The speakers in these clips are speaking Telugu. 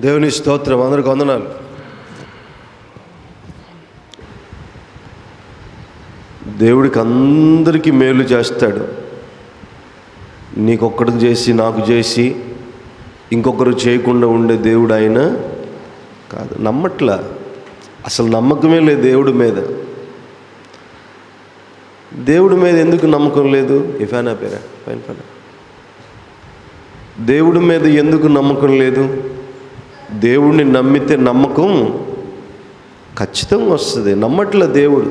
దేవుని స్తోత్రం. అందరికి వందనాలు. దేవుడికి అందరికీ మేలు చేస్తాడు. నీకొక్కడికి చేసి నాకు చేసి ఇంకొకరు చేయకుండా ఉండే దేవుడు ఆయన కాదు. నమ్మట్లా, అసలు నమ్మకమే లేదు దేవుడి మీద. దేవుడి మీద ఎందుకు నమ్మకం లేదు? ఇఫానా పేరా పైన పైన దేవుడి మీద ఎందుకు నమ్మకం లేదు? దేవుడిని నమ్మితే నమ్మకం ఖచ్చితంగా వస్తుంది. నమ్మట్లే దేవుడు.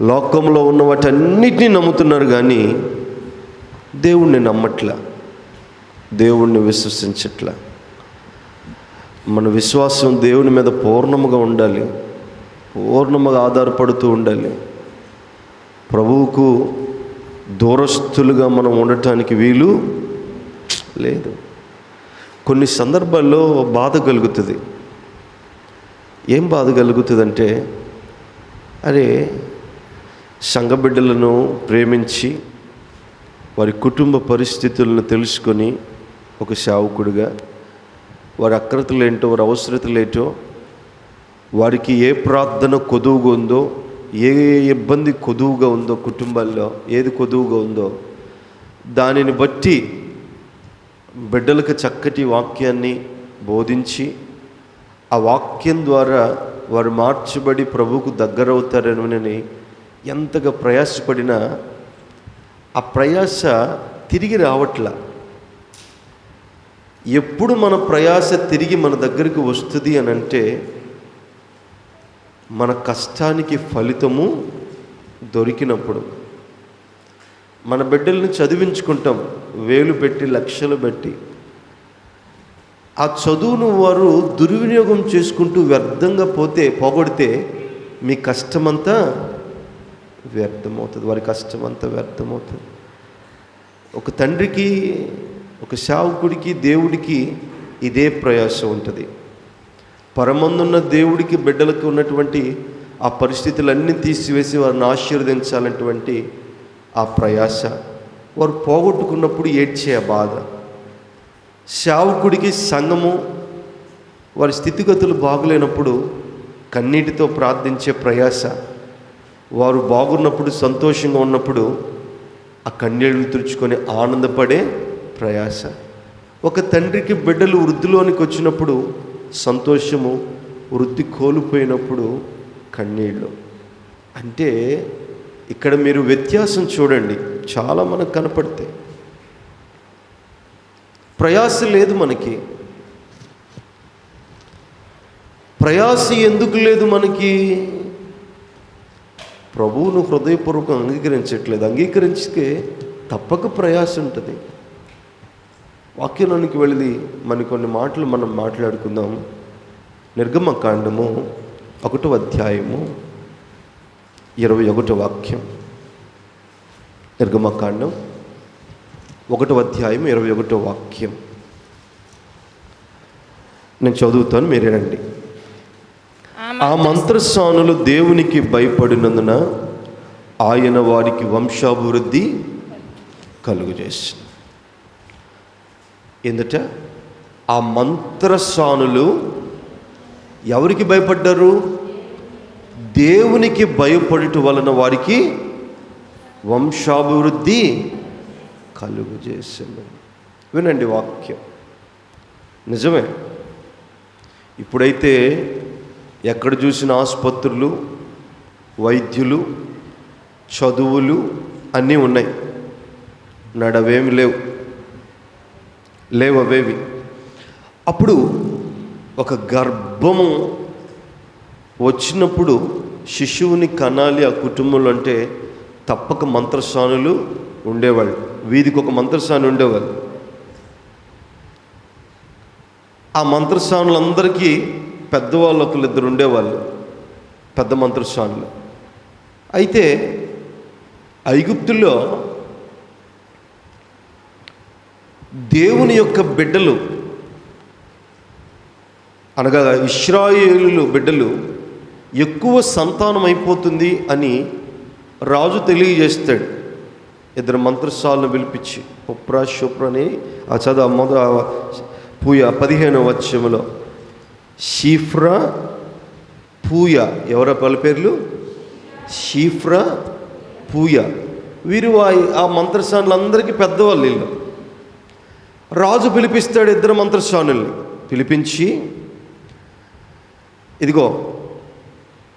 లోకంలో ఉన్న వాటన్నిటినీ నమ్ముతున్నారు కానీ దేవుణ్ణి నమ్మట్లా, దేవుణ్ణి విశ్వసించట్లా. మన విశ్వాసం దేవుని మీద పూర్ణముగా ఉండాలి, పూర్ణముగా ఆధారపడుతూ ఉండాలి. ప్రభువుకు దూరస్తులుగా మనం ఉండటానికి వీలు లేదు. కొన్ని సందర్భాల్లో బాధ కలుగుతుంది. ఏం బాధ కలుగుతుందంటే, అరే సంఘ బిడ్డలను ప్రేమించి వారి కుటుంబ పరిస్థితులను తెలుసుకొని ఒక సేవకుడిగా వారి అక్రతలేంటో వారి అవసరతలేంటో, వారికి ఏ ప్రార్థన కొదువుగా ఉందో, ఏ ఇబ్బంది కొదువుగా ఉందో, కుటుంబాల్లో ఏది కొదువుగా ఉందో దానిని బట్టి బిడ్డలకు చక్కటి వాక్యాన్ని బోధించి ఆ వాక్యం ద్వారా వారు మార్చబడి ప్రభువుకు దగ్గరవుతారని ఎంతగా ప్రయాసపడినా ఆ ప్రయాస తిరిగి రావట్లా. ఎప్పుడు మన ప్రయాస తిరిగి మన దగ్గరికి వస్తుంది అని అంటే, మన కష్టానికి ఫలితము దొరికినప్పుడు. మన బిడ్డల్ని చదివించుకుంటాం వేలు పెట్టి లక్షలు పెట్టి. ఆ చదువును వారు దుర్వినియోగం చేసుకుంటూ వ్యర్థంగా పోగొడితే మీ కష్టమంతా వ్యర్థమవుతుంది, వారి కష్టమంతా వ్యర్థమవుతుంది. ఒక తండ్రికి, ఒక సేవకుడికి, దేవుడికి ఇదే ప్రయాసం ఉంటుంది. పరమందున్న దేవుడికి బిడ్డలకు ఉన్నటువంటి ఆ పరిస్థితులన్నీ తీసివేసి వారిని ఆశీర్వదించాలన్నటువంటి ఆ ప్రయాస, వారు పోగొట్టుకున్నప్పుడు ఏడ్చే ఆ బాధ. సేవకుడికి సంఘము వారి స్థితిగతులు బాగులేనప్పుడు కన్నీటితో ప్రార్థించే ప్రయాస, వారు బాగున్నప్పుడు సంతోషంగా ఉన్నప్పుడు ఆ కన్నీళ్లు తుడుచుకొని ఆనందపడే ప్రయాస. ఒక తండ్రికి బిడ్డలు వృద్ధిలోనికి వచ్చినప్పుడు సంతోషము, వృద్ధి కోల్పోయినప్పుడు కన్నీళ్ళు. అంటే ఇక్కడ మీరు వ్యత్యాసం చూడండి, చాలా మనకు కనపడతాయి. ప్రయాస లేదు మనకి. ప్రయాస ఎందుకు లేదు మనకి? ప్రభువును హృదయపూర్వకం అంగీకరించట్లేదు. అంగీకరించితే తప్పక ప్రయాస ఉంటుంది. వాక్యంలోనికి వెళ్ళి కొన్ని మాటలు మనం మాట్లాడుకుందాం. నిర్గమకాండము 1వ అధ్యాయము 21వ వాక్యం. నిర్గమకాండం 1వ అధ్యాయం 21వ వాక్యం నేను చదువుతాను, మీరేనండి. ఆ మంత్రస్వానులు దేవునికి భయపడినందున ఆయన వారికి వంశాభివృద్ధి కలుగజేసింది. ఎందుట ఆ మంత్రస్వానులు ఎవరికి భయపడ్డారు? దేవునికి భయపడటం వలన వారికి వంశాభివృద్ధి కలుగజేసింది. వినండి వాక్యం, నిజమే. ఇప్పుడైతే ఎక్కడ చూసిన ఆసుపత్రులు, వైద్యులు, చదువులు అన్నీ ఉన్నాయి. నడవేమి లేవు అవేవి. అప్పుడు ఒక గర్భము వచ్చినప్పుడు శిశువుని కనాలి ఆ కుటుంబంలో అంటే తప్పక మంత్రస్వానులు ఉండేవాళ్ళు. వీధికి ఒక మంత్రస్వామి ఉండేవాళ్ళు. ఆ మంత్రస్వాములందరికీ పెద్దవాళ్ళు ఒకళ్ళిద్దరు ఉండేవాళ్ళు, పెద్ద మంత్రస్వాములు. అయితే ఐగుప్తులో దేవుని యొక్క బిడ్డలు అనగా ఇశ్రాయేలు బిడ్డలు ఎక్కువ సంతానం అయిపోతుంది అని రాజు తెలియజేస్తాడు. 2 మంత్రస్వాలను పిలిపించి, పుప్రా శుప్ర అని ఆ చదువు పూయ 15వ వచనంలో షీఫ్రా పూయ. ఎవరో వాళ్ళ పేర్లు? షీఫ్రా పూయ. వీరు ఆ మంత్రసానులందరికీ పెద్దవాళ్ళు. వీళ్ళు రాజు పిలిపిస్తాడు 2 మంత్రసానుల్ని పిలిపించి, ఇదిగో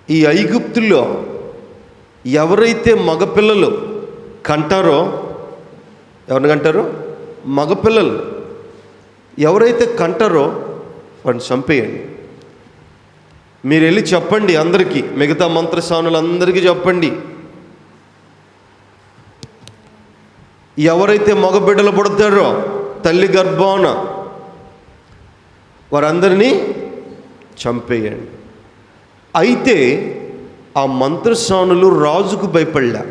ఈ ఐగుప్తుల్లో ఎవరైతే మగపిల్లలు కంటారో, ఎవరిని కంటారో? మగపిల్లలు ఎవరైతే కంటారో వాడిని చంపేయండి. మీరు వెళ్ళి చెప్పండి అందరికీ, మిగతా మంత్రసానులందరికీ చెప్పండి, ఎవరైతే మగబిడ్డలు పుడతారో తల్లి గర్భాన వారందరినీ చంపేయండి. అయితే ఆ మంత్రసానులు రాజుకు భయపడలే.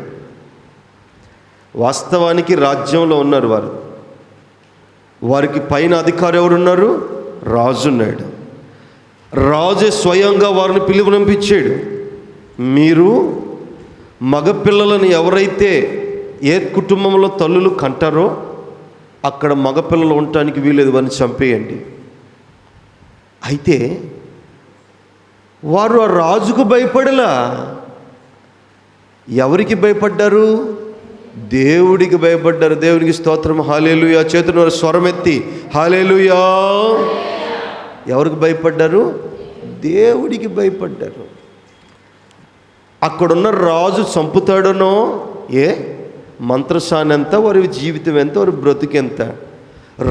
వాస్తవానికి రాజ్యంలో ఉన్నారు వారు. వారికి పైన అధికారి ఎవరున్నారు? రాజు ఉన్నాడు. రాజే స్వయంగా వారిని పిలువనంపించాడు. మీరు మగపిల్లలను ఎవరైతే ఏ కుటుంబంలో తల్లులు కంటారో అక్కడ మగపిల్లలు ఉండటానికి వీలేదు, వారిని చంపేయండి. అయితే వారు ఆ రాజుకు భయపడలా. ఎవరికి భయపడ్డారు? దేవుడికి భయపడ్డారు. దేవునికి స్తోత్రం, హల్లెలూయా. చేతుల స్వరమెత్తి హల్లెలూయా. ఎవరికి భయపడ్డారు? దేవుడికి భయపడ్డారు. అక్కడున్న రాజు చంపుతాడనో, మంత్రసాని ఎంత, వారి జీవితం ఎంత, వారి బ్రతుకెంత.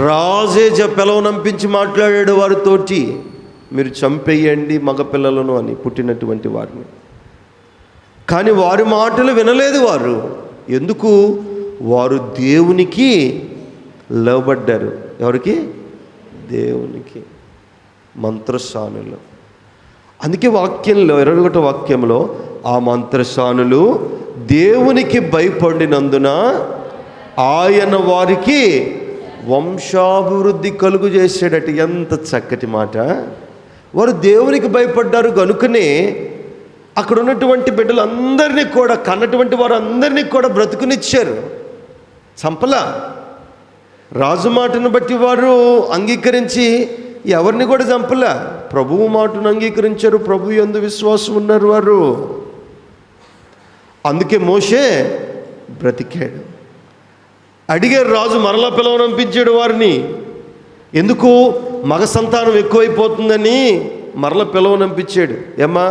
రాజే పిలవనంపించి మాట్లాడాడు వారితోటి, మీరు చంపేయండి మగపిల్లలను అని, పుట్టినటువంటి వారిని. కానీ వారి మాటలు వినలేదు వారు. ఎందుకు? వారు దేవునికి లోబడ్డారు. ఎవరికి? దేవునికి. మంత్రసానులు. అందుకే వాక్యంలో 21వ వాక్యంలో ఆ మంత్రసానులు దేవునికి భయపడినందున ఆయన వారికి వంశాభివృద్ధి కలుగు చేసాడట. ఎంత చక్కటి మాట! వారు దేవునికి భయపడ్డారు కనుకనే అక్కడ ఉన్నటువంటి బిడ్డలందరినీ కూడా, కన్నటువంటి వారు అందరినీ కూడా బ్రతుకునిచ్చారు. చంపలా. రాజు మాటను బట్టి వారు అంగీకరించి ఎవరిని కూడా చంపలా. ప్రభువు మాటను అంగీకరించారు. ప్రభు యందు విశ్వాసం ఉన్నారు వారు. అందుకే మోషే బ్రతికాడు. అడిగారు రాజు, మరలా పిలవనంపించాడు వారిని. ఎందుకు? మగ సంతానం ఎక్కువైపోతుందని మరలా పిలవనంపించాడు. ఏమ్మా,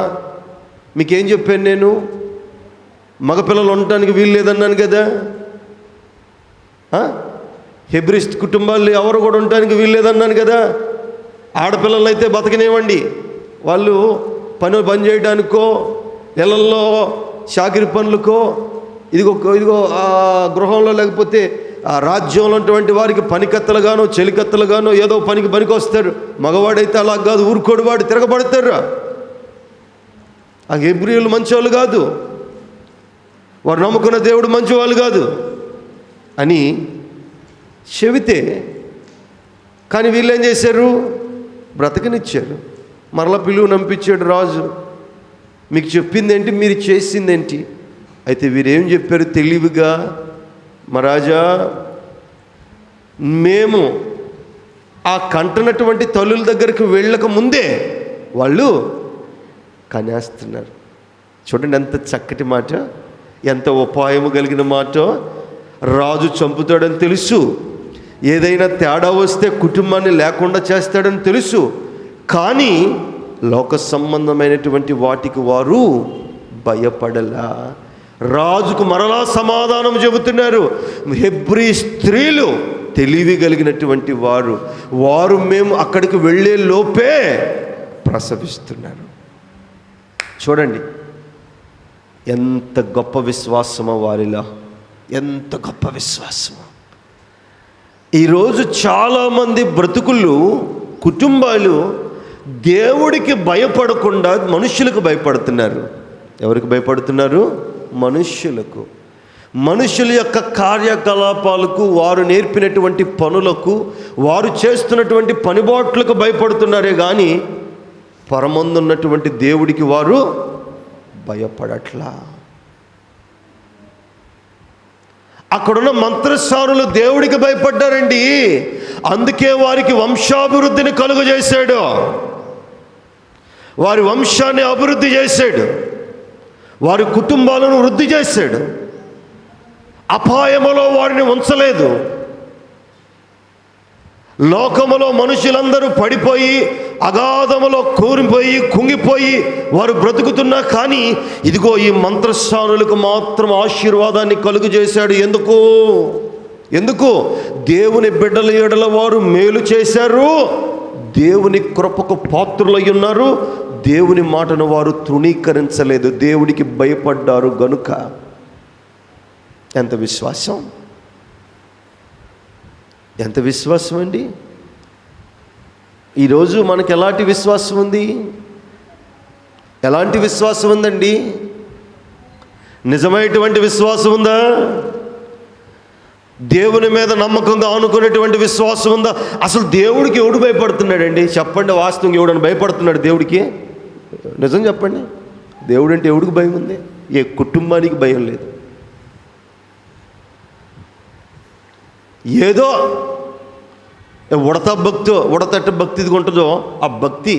మీకేం చెప్పాను నేను? మగపిల్లలు ఉండటానికి వీలు లేదన్నాను కదా. హెబ్రీస్ కుటుంబాలు ఎవరు కూడా ఉండటానికి వీలు లేదన్నాను కదా. ఆడపిల్లలు అయితే బతకనివ్వండి, వాళ్ళు పని చేయడానికో, ఇళ్ళల్లో చాకిరి పనులకో, ఇదిగో ఆ గృహంలో లేకపోతే ఆ రాజ్యంలో ఉన్నటువంటి వారికి పనికత్తలుగానో చెలికత్తలుగానో ఏదో పనికి వస్తారు. మగవాడైతే అలా కాదు, ఊరుకోడు, వాడు తిరగబడతారు. ఆ హెబ్రీయులు మంచివాళ్ళు కాదు, వారు నమ్ముకున్న దేవుడు మంచివాళ్ళు కాదు అని చెబితే, కానీ వీళ్ళు ఏం చేశారు? బ్రతకనిచ్చారు. మరలా పిలువు నంపించాడు రాజు. మీకు చెప్పిందేంటి, మీరు చేసిందేంటి? అయితే వీరేం చెప్పారు తెలివిగా, మహారాజా, మేము ఆ కంటనటువంటి తల్లుల దగ్గరికి వెళ్ళక ముందే వాళ్ళు కనేస్తున్నారు. చూడండి ఎంత చక్కటి మాట, ఎంత ఉపాయము కలిగిన మాట. రాజు చంపుతాడని తెలుసు, ఏదైనా తేడా వస్తే కుటుంబాన్ని లేకుండా చేస్తాడని తెలుసు, కానీ లోక సంబంధమైనటువంటి వాటికి వారు భయపడలా. రాజుకు మరలా సమాధానం చెబుతున్నారు. హెబ్రీ స్త్రీలు తెలివి కలిగినటువంటి వారు మేము అక్కడికి వెళ్ళే లోపే ప్రసవిస్తున్నారు. చూడండి ఎంత గొప్ప విశ్వాసమో వారిలో, ఎంత గొప్ప విశ్వాసమో. ఈరోజు చాలామంది బ్రతుకులు, కుటుంబాలు దేవుడికి భయపడకుండా మనుషులకు భయపడుతున్నారు. ఎవరికి భయపడుతున్నారు? మనుష్యులకు. మనుషుల యొక్క కార్యకలాపాలకు, వారు నేర్పినటువంటి పనులకు, వారు చేస్తున్నటువంటి పనిబాట్లకు భయపడుతున్నారే కానీ పరమందున్నటువంటి దేవుడికి వారు భయపడట్లా. అక్కడున్న మంత్రసానులు దేవుడికి భయపడ్డారండి. అందుకే వారికి వంశాభివృద్ధిని కలుగజేశాడు. వారి వంశాన్ని అభివృద్ధి చేశాడు. వారి కుటుంబాలను వృద్ధి చేశాడు. అపాయములో వారిని ఉంచలేదు. లోకములో మనుషులందరూ పడిపోయి అగాధములో కూరిపోయి కుంగిపోయి వారు బ్రతుకుతున్నా కానీ ఇదిగో ఈ మంత్రస్థానులకు మాత్రం ఆశీర్వాదాన్ని కలుగు చేశాడు. ఎందుకు? దేవుని బిడ్డల ఎడల వారు మేలు చేశారు, దేవుని కృపకు పాత్రులై ఉన్నారు, దేవుని మాటను వారు తృణీకరించలేదు, దేవుడికి భయపడ్డారు గనుక. ఎంత విశ్వాసం, ఎంత విశ్వాసం అండి! ఈరోజు మనకు ఎలాంటి విశ్వాసం ఉంది? ఎలాంటి విశ్వాసం ఉందండి? నిజమైనటువంటి విశ్వాసం ఉందా? దేవుని మీద నమ్మకంగా ఆనుకునేటువంటి విశ్వాసం ఉందా? అసలు దేవుడికి ఎవడు భయపడుతున్నాడండి? చెప్పండి, వాస్తవంగా ఎవడని భయపడుతున్నాడు దేవుడికి? నిజం చెప్పండి. దేవుడు అంటే ఎవడికి భయం ఉంది? ఏ కుటుంబానికి భయం లేదు. ఏదో ఉడతట్టు భక్తి ఇది ఉంటుందో ఆ భక్తి.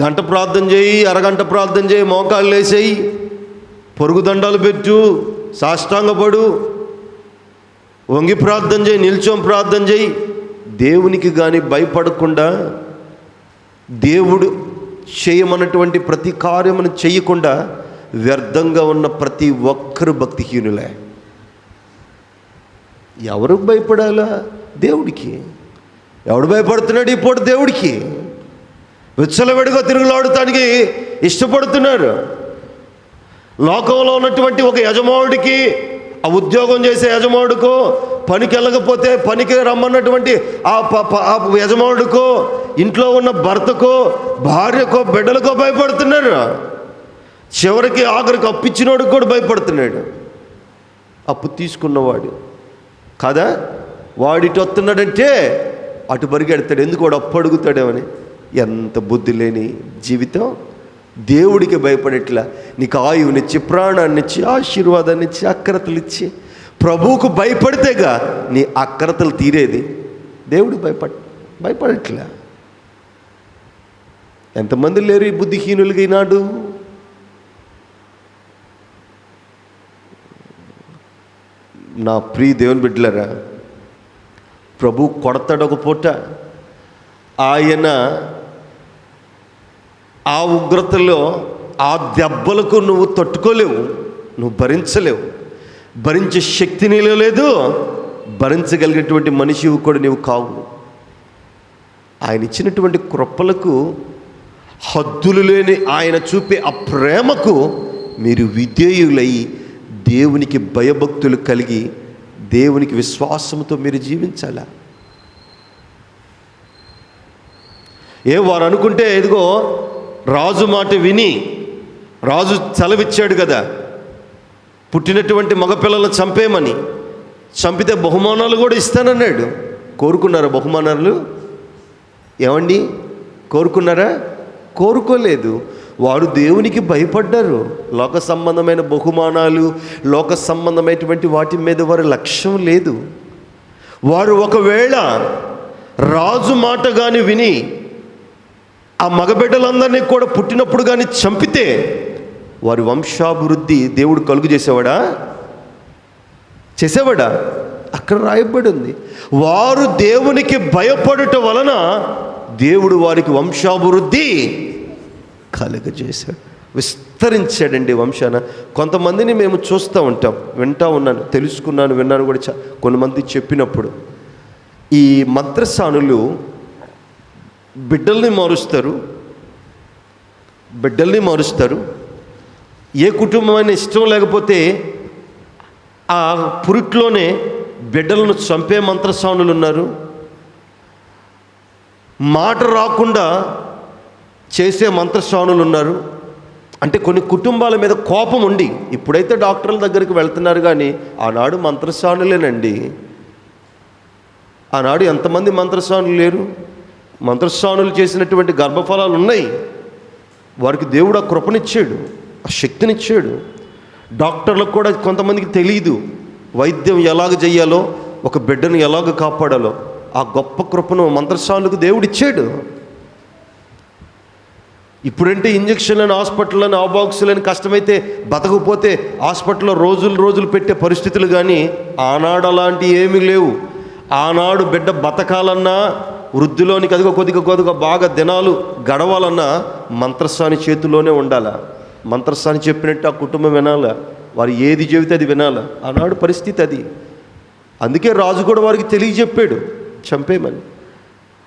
గంట ప్రార్థన చేయి, అరగంట ప్రార్థన చేయి, మోకాళ్ళు వేసేయి, పొరుగు దండాలు పెట్టు, సాష్టాంగపడు, వంగి ప్రార్థన చేయి, నిల్చోం ప్రార్థన చేయి. దేవునికి కానీ భయపడకుండా, దేవుడు చేయమన్నటువంటి ప్రతి కార్యమును చేయకుండా వ్యర్థంగా ఉన్న ప్రతి ఒక్కరు భక్తిహీనులే. ఎవరు భయపడాలా? దేవుడికి. ఎవడు భయపడుతున్నాడు ఇప్పుడు? దేవుడికి. విచ్చలవిడిగా తిరుగులాడటానికి ఇష్టపడుతున్నారు. లోకంలో ఉన్నటువంటి ఒక యజమానుడికి, ఆ ఉద్యోగం చేసే యజమానుడికో, పనికి వెళ్ళకపోతే పనికి రమ్మన్నటువంటి ఆ యజమానుడికో, ఇంట్లో ఉన్న భర్తకో, భార్యకో, బిడ్డలకో భయపడుతున్నారు. చివరికి ఆఖరికి అప్పిచ్చినోడికి కూడా భయపడుతున్నాడు. అప్పు తీసుకున్నవాడు కదా, వాడిటి వస్తున్నాడంటే అటు పరిగెడతాడు. ఎందుకు? వాడు అప్పు అడుగుతాడేమని. ఎంత బుద్ధి లేని జీవితం. దేవుడికి భయపడేట్లా నీకు ఆయువునిచ్చి, ప్రాణాన్నిచ్చి, ఆశీర్వాదాన్నిచ్చి, అక్రతలు ఇచ్చి, ప్రభువుకు భయపడితేగా నీ అక్రతలు తీరేది. దేవుడు భయపడట్లా. ఎంతమంది లేరు ఈ బుద్ధిహీనులుగా ఈనాడు? నా ప్రియ దేవుని బిడ్డలారా, ప్రభు కొడతాడు ఒక పూట. ఆయన ఆ ఉగ్రతలో, ఆ దెబ్బలకు నువ్వు తట్టుకోలేవు, నువ్వు భరించలేవు. భరించే శక్తి నీలో లేదు, భరించగలిగినటువంటి మనిషివి కూడా నీవు కావు. ఆయన ఇచ్చినటువంటి కృపలకు, హద్దులు లేని ఆయన చూపే ఆ ప్రేమకు మీరు విధేయులై దేవునికి భయభక్తులు కలిగి దేవునికి విశ్వాసంతో మీరు జీవించాలా? వారు అనుకుంటే ఇదిగో రాజు మాట విని, రాజు సెలవిచ్చాడు కదా పుట్టినటువంటి మగపిల్లలను చంపేయమని, చంపితే బహుమానాలు కూడా ఇస్తానన్నాడు. కోరుకున్నారా బహుమానాలు? ఏమండి, కోరుకున్నారా? కోరుకోలేదు. వారు దేవునికి భయపడ్డారు. లోక సంబంధమైన బహుమానాలు, లోక సంబంధమైనటువంటి వాటి మీద వారి లక్ష్యం లేదు. వారు ఒకవేళ రాజు మాట కానీ విని ఆ మగబిడ్డలందరినీ కూడా పుట్టినప్పుడు కానీ చంపితే వారి వంశాభివృద్ధి దేవుడు కలుగు చేసేవాడా? అక్కడ రాయబడి ఉంది. వారు దేవునికి భయపడుట వలన దేవుడు వారికి వంశాభివృద్ధి కలుగజేశాడు, విస్తరించాడండి వంశాన. కొంతమందిని మేము చూస్తూ ఉంటాం, వింటూ ఉన్నాను, తెలుసుకున్నాను, విన్నాను కూడా కొంతమంది చెప్పినప్పుడు. ఈ మంత్రసానులు బిడ్డల్ని మారుస్తారు. ఏ కుటుంబమైనా ఇష్టం లేకపోతే ఆ పురిట్లోనే బిడ్డలను చంపే మంత్రసానులు ఉన్నారు. మాట రాకుండా చేసే మంత్రసానులు ఉన్నారు. అంటే కొన్ని కుటుంబాల మీద కోపం ఉండి, ఇప్పుడైతే డాక్టర్ల దగ్గరికి వెళ్తున్నారు, కానీ ఆనాడు మంత్రసానులేనండి. ఆనాడు ఎంతమంది మంత్రసానులు లేరు? మంత్రసానులు చేసినటువంటి గర్భఫలాలు ఉన్నాయి. వారికి దేవుడు ఆ కృపనిచ్చాడు, ఆ శక్తినిచ్చాడు. డాక్టర్లకు కూడా కొంతమందికి తెలియదు వైద్యం ఎలాగ చేయాలో, ఒక బిడ్డను ఎలాగ కాపాడాలో ఆ గొప్ప కృపను మంత్రసానులకు దేవుడిచ్చాడు. ఇప్పుడంటే ఇంజక్షన్లను, హాస్పిటల్ని, ఆ బాక్సులని కష్టమైతే బతకపోతే హాస్పిటల్లో రోజులు పెట్టే పరిస్థితులు. కానీ ఆనాడు అలాంటి ఏమీ లేవు. ఆనాడు బిడ్డ బతకాలన్నా, వృద్ధిలోనికి అదిగో కొద్దిగా బాగా దినాలు గడవాలన్నా మంత్రసాని చేతిలోనే ఉండాలా. మంత్రసాని చెప్పినట్టు ఆ కుటుంబం వినాలా, వారు ఏది చెబితే అది వినాలా. ఆనాడు పరిస్థితి అది. అందుకే రాజు కూడా వారికి తెలియజెప్పాడు చంపేయమని.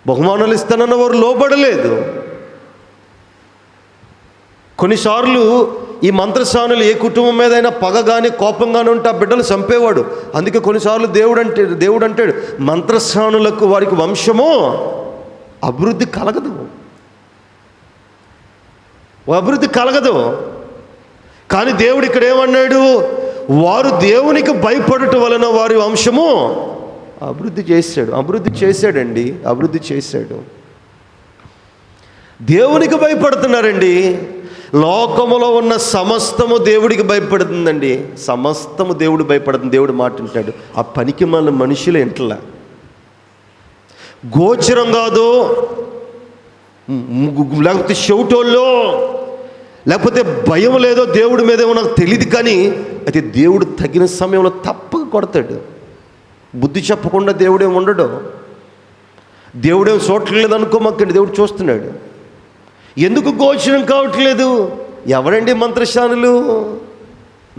బహుమానాలు ఇస్తానన్న వారు లోబడలేదు. కొన్నిసార్లు ఈ మంత్రసానులు ఏ కుటుంబం మీదైనా పగగానే కోపంగానే ఉంటే ఆ బిడ్డలు చంపేవాడు. అందుకే కొన్నిసార్లు దేవుడు అంటాడు మంత్రసానులకు వారికి వంశము అభివృద్ధి కలగదు. కానీ దేవుడు ఇక్కడ ఏమన్నాడు, వారు దేవునికి భయపడటం వలన వారి వంశము అభివృద్ధి చేశాడు. దేవునికి భయపడుతున్నారండి. లోకములో ఉన్న సమస్తము దేవుడికి భయపడుతుందండి. సమస్తము దేవుడు భయపడుతుంది. దేవుడు మాట వింటాడు. ఆ పనికి మన మనుషులు ఇంట్లా గోచరం కాదు, లేకపోతే చెవిటోళ్ళో, లేకపోతే భయం లేదో దేవుడి మీదేమో నాకు తెలియదు. కానీ అయితే దేవుడు తగిన సమయంలో తప్పక కొడతాడు. బుద్ధి చెప్పకుండా దేవుడేం ఉండడు. దేవుడేం చూడట్లేదు అనుకోమాకండి, దేవుడు చూస్తున్నాడు. ఎందుకు గోచరం కావట్లేదు? ఎవరండి మంత్రశానులు?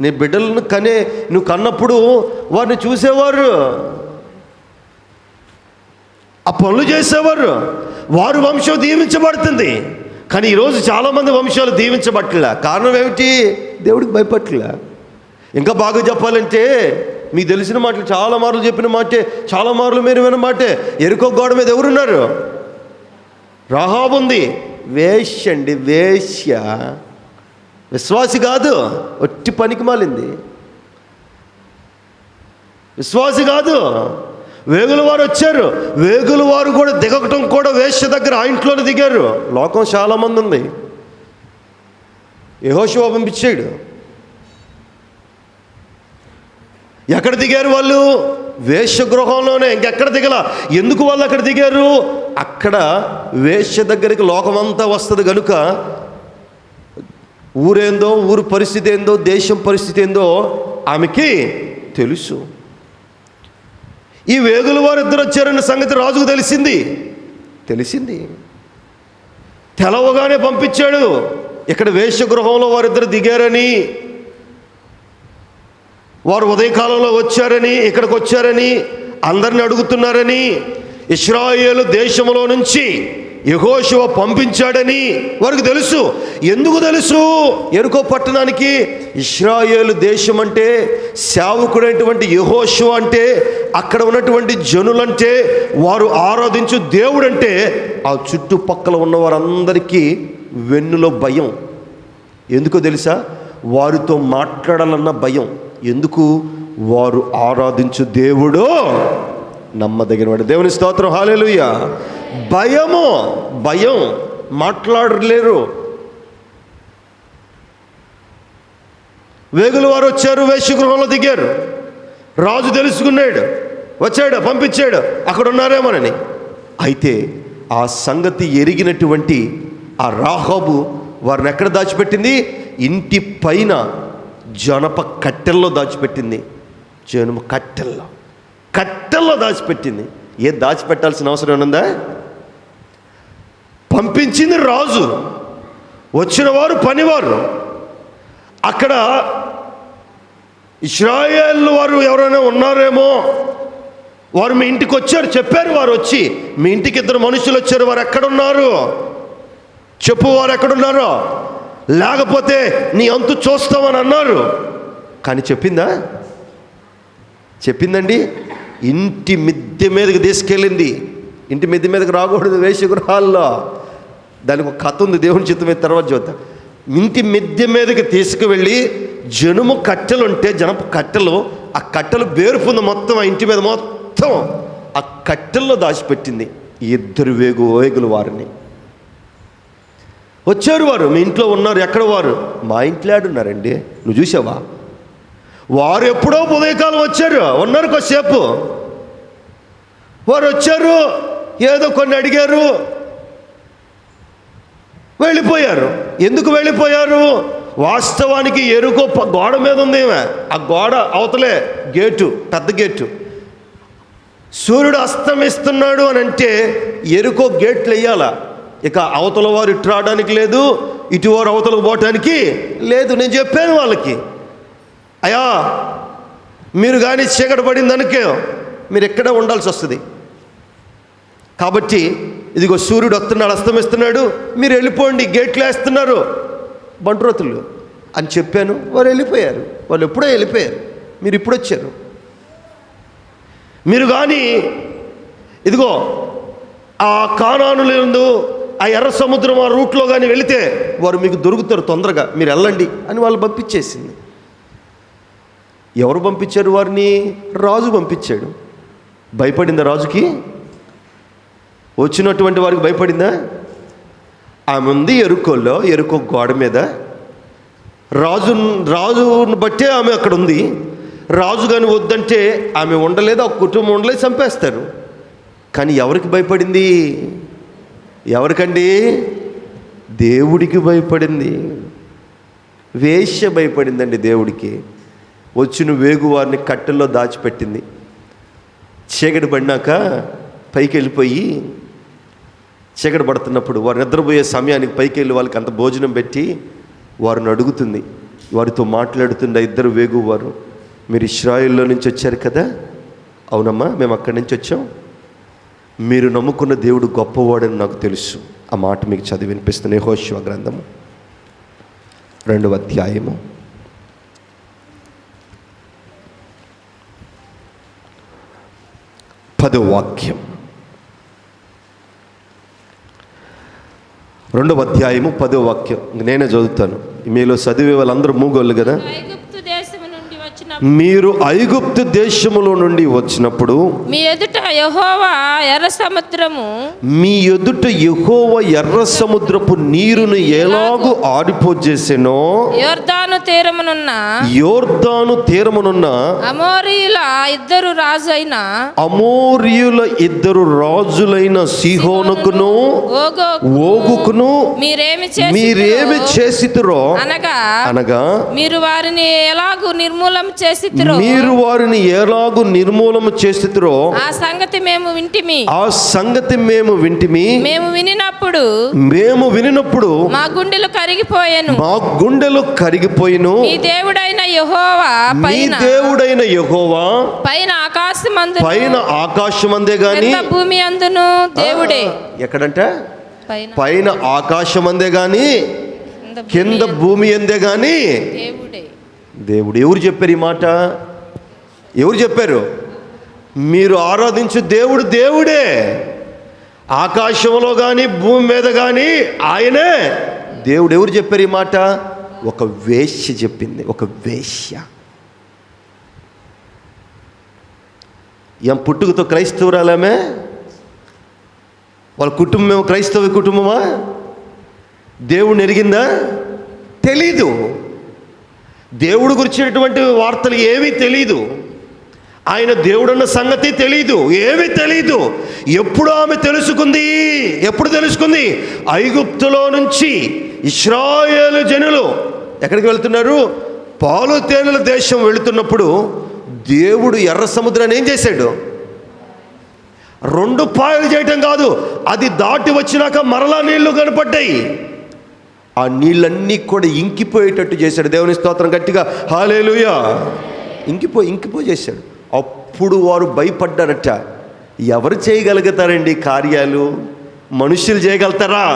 నీ బిడ్డలను నువ్వు కన్నప్పుడు వారిని చూసేవారు, ఆ పనులు చేసేవారు, వారు వంశం దీవించబడుతుంది. కానీ ఈరోజు చాలామంది వంశాలు దీవించబట్టలే. కారణం ఏమిటి? దేవుడికి భయపడలే. ఇంకా బాగా చెప్పాలంటే మీకు తెలిసిన మాటలు చాలా మార్లు చెప్పిన మాటే, చాలా మార్లు మీరు విన్న మాటే. ఎరుకో గోడ మీద ఎవరున్నారు? రాహాబు ఉంది. వేశ్య అండి, వేశ్య. విశ్వాసి కాదు, ఒట్టి పనికి మాలింది. విశ్వాసి కాదు. వేగుల వారు వచ్చారు. వేగుల వారు కూడా దిగటం కూడా వేశ్య దగ్గర ఆ ఇంట్లోనే దిగారు. లోకం చాలామంది ఉంది. యెహోషువ పంపించాడు. ఎక్కడ దిగారు వాళ్ళు? వేశ్య గృహంలోనే. ఇంకెక్కడ దిగల. ఎందుకు వాళ్ళు అక్కడ దిగారు? అక్కడ వేశ్య దగ్గరికి లోకమంతా వస్తుంది కనుక ఊరేందో, ఊరు పరిస్థితి ఏందో, దేశం పరిస్థితి ఏందో ఆమెకి తెలుసు. ఈ వేగుల వారు ఇద్దరు వచ్చారన్న సంగతి రాజుకు తెలిసింది. తెలవగానే పంపించాడు. ఇక్కడ వేశ్య గృహంలో వారిద్దరు దిగారని, వారు ఉదయకాలంలో వచ్చారని, ఇక్కడికి వచ్చారని, అందరిని అడుగుతున్నారని, ఇశ్రాయేలు దేశంలో నుంచి యెహోషువ పంపించాడని వారికి తెలుసు. ఎందుకు తెలుసు? యెరికో పట్టణానికి ఇశ్రాయేలు దేశం అంటే, సేవకుడైనటువంటి యెహోషువ అంటే, అక్కడ ఉన్నటువంటి జనులంటే, వారు ఆరాధించు దేవుడంటే ఆ చుట్టుపక్కల ఉన్న వారందరికీ వెన్నులో భయం. ఎందుకో తెలుసా? వారితో మాట్లాడాలన్న భయం. ఎందుకు? వారు ఆరాధించు దేవుడు నమ్మదగిన వాడు. దేవుని స్తోత్రం, హల్లెలూయా. భయం, మాట్లాడలేరు. వేగుల వారు వచ్చారు, వేశ్యగృహంలో దిగారు. రాజు తెలుసుకున్నాడు, వచ్చాడు, పంపించాడు అక్కడ ఉన్నారేమోనని. అయితే ఆ సంగతి ఎరిగినటువంటి ఆ రాహాబు వారిని ఎక్కడ దాచిపెట్టింది? ఇంటి పైన జనప కట్టెల్లో దాచిపెట్టింది. జనప కట్టెల్లో దాచిపెట్టింది. దాచిపెట్టాల్సిన అవసరం ఉందా? పంపించింది రాజు, వచ్చిన వారు పనివారు. అక్కడ ఇశ్రాయేలు వారు ఎవరైనా ఉన్నారేమో, వారు మీ ఇంటికి వచ్చారు, చెప్పారు. వారు వచ్చి మీ ఇంటికి ఇద్దరు మనుషులు వచ్చారు, వారు ఎక్కడున్నారు చెప్పు, వారు ఎక్కడున్నారో, లేకపోతే నీ అంతు చూస్తామని అన్నారు. కానీ చెప్పిందండి. ఇంటి మిద్దె మీదకి తీసుకెళ్ళింది. ఇంటి మిద్దె మీదకి రాకూడదు వేశ్యగృహాల్లో. దానికి ఒక కథ ఉంది, దేవుని చిత్తం మీద తర్వాత చూద్దాం. ఇంటి మిద్దె మీదకి తీసుకువెళ్ళి జనుము కట్టెలు ఉంటే, జనప కట్టెలు, ఆ కట్టెలు బేరుపుంది మొత్తం, ఆ ఇంటి మీద మొత్తం ఆ కట్టెల్లో దాచిపెట్టింది. ఇద్దరు వేగుల వారిని వచ్చారు. వారు మీ ఇంట్లో ఉన్నారు. ఎక్కడ వారు? మా ఇంట్లో ఆడున్నారండి. నువ్వు చూసావా? వారు ఎప్పుడో ఉదయకాలం వచ్చారు, ఉన్నారు కొద్దిసేపు. వారు వచ్చారు, ఏదో కొన్ని అడిగారు, వెళ్ళిపోయారు. ఎందుకు వెళ్ళిపోయారు? వాస్తవానికి ఎరుకో గోడ మీద ఉంది. ఆ గోడ అవతలే గేటు, పెద్ద గేటు. సూర్యుడు అస్తమిస్తున్నాడు అని అంటే ఎరుకో గేట్లు వేయాలా. ఇక అవతల వారు ఇటు రావడానికి లేదు, ఇటు వారు అవతలకు పోవటానికి లేదు. నేను చెప్పాను వాళ్ళకి, అయ్యా మీరు కానీ చీకటి పడింది అనుకో మీరు ఎక్కడే ఉండాల్సి వస్తుంది. కాబట్టి ఇదిగో సూర్యుడు వస్తున్నాడు, అస్తమిస్తున్నాడు, మీరు వెళ్ళిపోండి, గేట్లు వేస్తున్నారు బంట్రోతులు అని చెప్పాను. వారు వెళ్ళిపోయారు. వాళ్ళు ఎప్పుడో వెళ్ళిపోయారు, మీరు ఇప్పుడు వచ్చారు. మీరు కానీ ఇదిగో ఆ కానానులందు ఆ ఎర్ర సముద్రం ఆ రూట్లో కానీ వెళితే వారు మీకు దొరుకుతారు తొందరగా, మీరు వెళ్ళండి అని వాళ్ళు పంపించేసింది. ఎవరు పంపించారు వారిని? రాజు పంపించాడు. భయపడిందా రాజుకి? వచ్చినటువంటి వారికి భయపడిందా? ఆమె ఉంది ఎరుకోలో, ఎరుకో గోడ మీద. రాజును బట్టే ఆమె అక్కడ ఉంది. రాజు కానీ వద్దంటే ఆమె ఉండలేదు, ఆ కుటుంబం ఉండలేదు, చంపేస్తారు. కానీ ఎవరికి భయపడింది? ఎవరికండి? దేవుడికి భయపడింది. వేశ్య భయపడిందండి దేవుడికి. వచ్చిన వేగు వారిని కట్టెల్లో దాచిపెట్టింది. చీకటి పడినాక పైకి వెళ్ళిపోయి, చీకటి పడుతున్నప్పుడు వారు నిద్రపోయే సమయానికి పైకి వెళ్ళి వాళ్ళకి అంత భోజనం పెట్టి వారిని అడుగుతుంది, వారితో మాట్లాడుతుంది. ఇద్దరు వేగువారు, మీరు ఇశ్రాయేల్లో నుంచి వచ్చారు కదా? అవునమ్మా, మేము అక్కడి నుంచి వచ్చాం. మీరు నమ్ముకున్న దేవుడు గొప్పవాడని నాకు తెలుసు. ఆ మాట మీకు చదివి వినిపిస్తుంది. యెహోషువ గ్రంథము 2వ అధ్యాయము 10వ వాక్యం. 2వ అధ్యాయము 10వ వాక్యం నేనే చదువుతాను. మీలో చదివే వాళ్ళందరూ మూగోళ్ళు కదా. మీరు ఐగుప్తు దేశములో నుండి వచ్చినప్పుడు మీ ఎదుట యెహోవా ఎర్ర సముద్రము, మీ ఎదుట యెహోవా ఎర్ర సముద్రపు నీరును ఎలాగూ ఆడిపోజేసెనో, యోర్దాను తీరమునున్న అమోరీయుల ఇద్దరు రాజులైన సీహోనుకును ఓగుకును మీరేమి చేసితురో అనగా మీరు వారిని ఎలాగూ నిర్మూలన చేసితురో ఆ సంగతి మేము వింటిమి. మేము వినినప్పుడు మా గుండెలు కరిగిపోయెను. మీ దేవుడైన యెహోవా పైన ఆకాశమందే గాని భూమి అందును దేవుడే. ఎక్కడంట? పైన ఆకాశమందే గాని కింద భూమి అందే గాని దేవుడు. ఎవరు చెప్పారు ఈ మాట? ఎవరు చెప్పారు? మీరు ఆరాధించు దేవుడు దేవుడే. ఆకాశంలో కానీ భూమి మీద కానీ ఆయనే దేవుడు. ఎవరు చెప్పారు ఈ మాట? ఒక వేశ్య చెప్పింది. ఒక వేశ్య. ఏం పుట్టుకతో క్రైస్తవురాలమే? వాళ్ళ కుటుంబం క్రైస్తవ కుటుంబమా? దేవుడిని ఎరిగిందా? తెలీదు. దేవుడు గురించినటువంటి వార్తలు ఏమీ తెలీదు. ఆయన దేవుడన్న సంగతి తెలీదు, ఏమీ తెలీదు. ఎప్పుడు ఆమె తెలుసుకుంది? ఎప్పుడు తెలుసుకుంది? ఐగుప్తులో నుంచి ఇశ్రాయేలు జనులు ఎక్కడికి వెళ్తున్నారు? పాలు తేనెల దేశం వెళుతున్నప్పుడు దేవుడు ఎర్ర సముద్రాన్ని ఏం చేశాడు? 2 పాయలు చేయటం కాదు, అది దాటి వచ్చినాక మరలా నీళ్లు కనపడ్డాయి. ఆ నీళ్ళన్నీ కూడా ఇంకిపోయేటట్టు చేశాడు. దేవుని స్తోత్రం. గట్టిగా హల్లెలూయా. ఇంకిపో చేశాడు. అప్పుడు వారు భయపడ్డారట. ఎవరు చేయగలుగుతారండి కార్యాలు? మనుషులు చేయగలుగుతారా?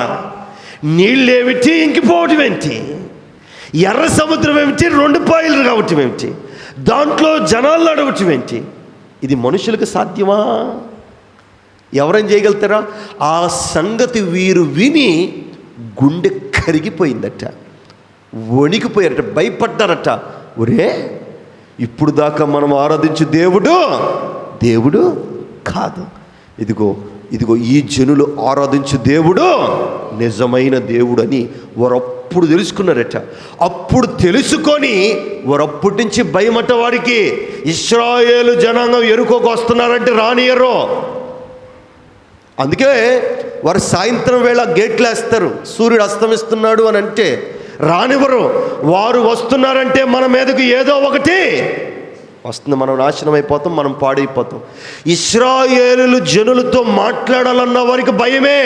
నీళ్ళేమిటి, ఇంకిపోవటం ఏంటి? ఎర్ర సముద్రం ఏమిటి, 2 పాయలు కావటం ఏమిటి? దాంట్లో జనాలు నడవటం ఏంటి? ఇది మనుషులకు సాధ్యమా? ఎవరైనా చేయగలుగుతారా? ఆ సంగతి వీరు విని గుండె కరిగిపోయిందట, వణికిపోయారట, భయపడ్డారట. ఒరే, ఇప్పుడు దాకా మనం ఆరాధించే దేవుడు కాదు. ఇదిగో ఈ జనులు ఆరాధించే దేవుడు నిజమైన దేవుడు అని వారప్పుడు తెలుసుకున్నారట. అప్పుడు తెలుసుకొని వారప్పటి నుంచి భయమట వారికి. ఇశ్రాయేలు జనాంగం ఎరుకోకు వస్తున్నారంటే రానియరు. అందుకే వారు సాయంత్రం వేళ గేట్లు వేస్తారు. సూర్యుడు అస్తమిస్తున్నాడు అని అంటే రానివ్వరు. వారు వస్తున్నారంటే మన మీదకు ఏదో ఒకటి వస్తుంది, మనం నాశనం అయిపోతాం, మనం పాడైపోతాం. ఇశ్రాయేలు జనులతో మాట్లాడాలన్న వారికి భయమే.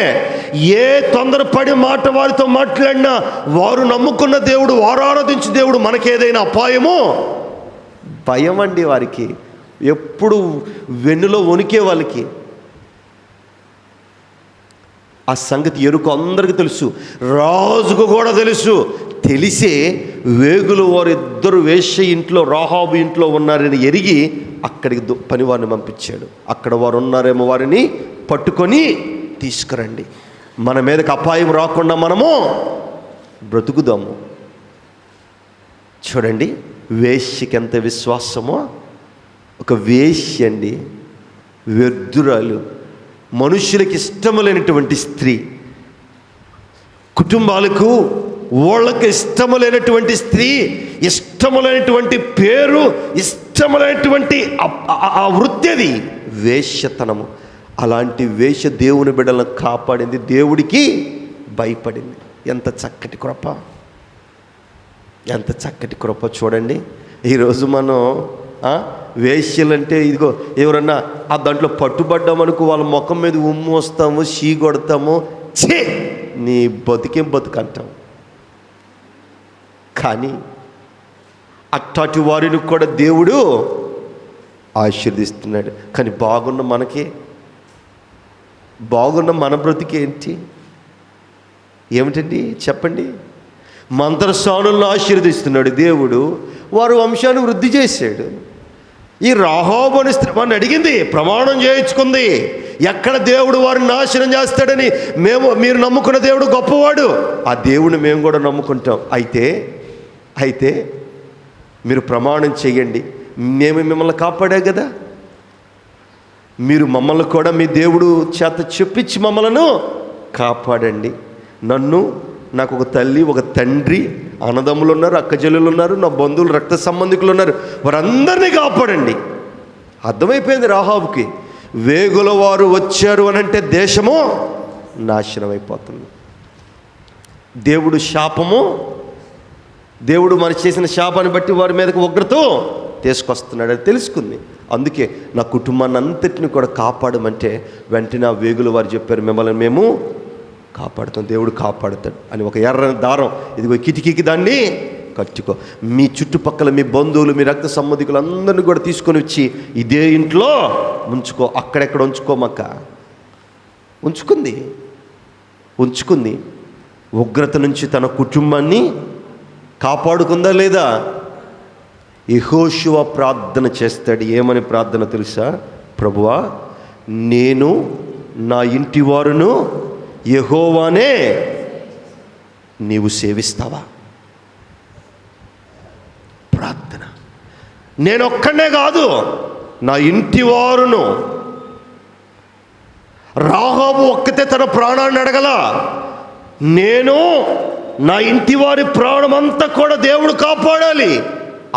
ఏ తొందరపడి మాట వారితో మాట్లాడినా వారు నమ్ముకున్న దేవుడు, వారు ఆరాధించే దేవుడు మనకేదైనా అపాయమో భయం అండి వారికి. ఎప్పుడు వెన్నులో వణికే వాళ్ళకి ఆ సంగతి ఎరుకు అందరికీ తెలుసు, రాజుకు కూడా తెలుసు. తెలిసే వేగులు వారిద్దరు వేశ్య ఇంట్లో, రాహాబు ఇంట్లో ఉన్నారని ఎరిగి అక్కడికి పనివారిని పంపించాడు. అక్కడ వారు ఉన్నారేమో, వారిని పట్టుకొని తీసుకురండి, మన మీదకి అపాయం రాకుండా మనము బ్రతుకుదాము. చూడండి వేశ్యకి ఎంత విశ్వాసమో. ఒక వేశ్య అండి, వ్యర్థురాలు, మనుషులకి ఇష్టము లేనటువంటి స్త్రీ, కుటుంబాలకు వాళ్ళకి ఇష్టము లేనటువంటి స్త్రీ, ఇష్టము లేనటువంటి పేరు, ఇష్టము లేనటువంటి ఆ వృత్తి, అది వేశ్యతనము. అలాంటి వేశ్య దేవుని బిడ్డలను కాపాడింది, దేవుడికి భయపడింది. ఎంత చక్కటి కృప, ఎంత చక్కటి కృప చూడండి. ఈరోజు మనం వేశ్యలంటే ఇదిగో ఎవరన్నా ఆ దాంట్లో పట్టుబడ్డామనుకో వాళ్ళ ముఖం మీద ఉమ్ము వస్తాము, షీ కొడతాము, ఛే నీ బతికేం బతుకంటాం. కానీ అట్టాటి వారిని కూడా దేవుడు ఆశీర్దిస్తున్నాడు. కానీ బాగున్న మన బ్రతికేంటి? ఏమిటండి చెప్పండి? మంత్రస్వానులను ఆశీర్దిస్తున్నాడు దేవుడు, వారు వంశాన్ని వృద్ధి చేశాడు. ఈ రాహాబు అనే స్త్రీ వారిని అడిగింది, ప్రమాణం చేయించుకుంది, ఎక్కడ దేవుడు వారిని నాశనం చేస్తాడని. మీరు నమ్ముకున్న దేవుడు గొప్పవాడు, ఆ దేవుడిని మేము కూడా నమ్ముకుంటాం. అయితే మీరు ప్రమాణం చేయండి, మేము మిమ్మల్ని కాపాడా కదా, మీరు మమ్మల్ని కూడా మీ దేవుడు చేత చెప్పించి మమ్మలను కాపాడండి. నాకు ఒక తల్లి, ఒక తండ్రి, అన్నదమ్ములు ఉన్నారు, అక్కచెల్లెలు ఉన్నారు, నా బంధువులు, రక్త సంబంధికులు ఉన్నారు, వారందరినీ కాపాడండి. అర్థమైపోయింది రాహాబుకి, వేగుల వారు వచ్చారు అని అంటే దేశము నాశనం అయిపోతుంది. దేవుడు మరి చేసిన శాపాన్ని బట్టి వారి మీదకి ఉగ్రత తీసుకొస్తున్నాడు అని తెలుసుకుంది. అందుకే నా కుటుంబాన్ని అంతటిని కూడా కాపాడమంటే వెంటనే ఆ వేగుల వారు చెప్పారు, మిమ్మల్ని మేము కాపాడుతాం, దేవుడు కాపాడుతాడు అని. ఒక ఎర్రని దారం, ఇదిగో కిటికీకి దాన్ని కట్టుకో, మీ చుట్టుపక్కల మీ బంధువులు, మీ రక్త సంబంధికులు అందరినీ కూడా తీసుకొని వచ్చి ఇదే ఇంట్లో ఉంచుకో. అక్కడెక్కడ ఉంచుకోమక్క, ఉంచుకుంది. ఉగ్రత నుంచి తన కుటుంబాన్ని కాపాడుకుందా లేదా? యెహోషువ ప్రార్థన చేస్తాడు. ఏమని ప్రార్థన తెలుసా? ప్రభువా, నేను నా ఇంటి వారును యెహోవానే నీవు సేవిస్తావా? ప్రార్థన. నేనొక్కనే కాదు, నా ఇంటి వారును. రాహాబు ఒక్కతే తన ప్రాణాన్ని అడగల, నేను నా ఇంటి వారి ప్రాణమంతా కూడా దేవుడు కాపాడాలి.